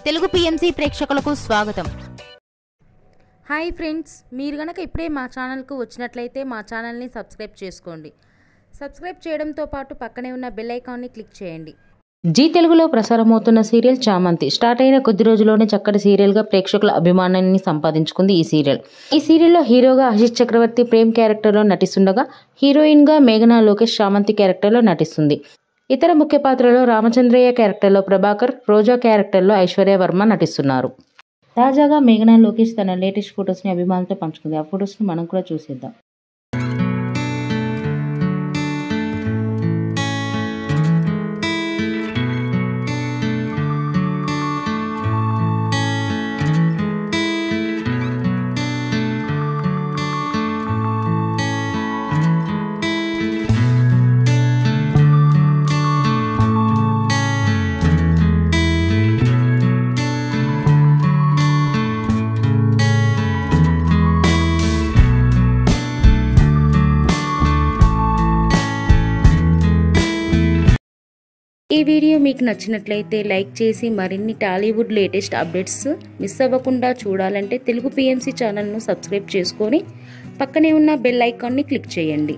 Telugu PMC ప్రేక్షకులకు స్వాగతం. Hi friends, మీరు గనక ఇప్పుడే మా ఛానల్కు వచ్చినట్లయితే మా ఛానల్ని సబ్స్క్రైబ్ చేసుకోండి. సబ్స్క్రైబ్ చేయడంతో పాటు పక్కనే ఉన్న బెల్ ఐకాన్ని క్లిక్ చేయండి. జీ తెలుగులో ప్రసారమవుతున్న సీరియల్ చామంతి స్టార్ట్ అయిన కొద్ది రోజుల్లోనే చక్కటి సీరియల్గా ప్రేక్షకుల అభిమానాన్ని సంపాదించుకుంది ఈ సీరియల్. ఈ సీరియల్లో హీరోగా ఆశిష్ చక్రవర్తి ప్రేమ్ క్యారెక్టర్లో నటిస్తుండగా హీరోయిన్గా మేఘనా లోకేష్ చామంతి క్యారెక్టర్లో నటిస్తుంది. ఇతర ముఖ్య పాత్రలో రామచంద్రయ్య క్యారెక్టర్లో ప్రభాకర్, రోజా క్యారెక్టర్లో ఐశ్వర్య వర్మ నటిస్తున్నారు. తాజాగా మేఘనా లోకేష్ తన లేటెస్ట్ ఫొటోస్ని అభిమానులతో పంచుకుంది. ఆ ఫొటోస్ని మనం కూడా చూసేద్దాం. ఈ వీడియో మీకు నచ్చినట్లయితే లైక్ చేసి మరిన్ని టాలీవుడ్ లేటెస్ట్ అప్డేట్స్ మిస్ అవ్వకుండా చూడాలంటే తెలుగు పిఎంసి ఛానల్ను సబ్స్క్రైబ్ చేసుకొని పక్కనే ఉన్న బెల్ ఐకాన్ని క్లిక్ చేయండి.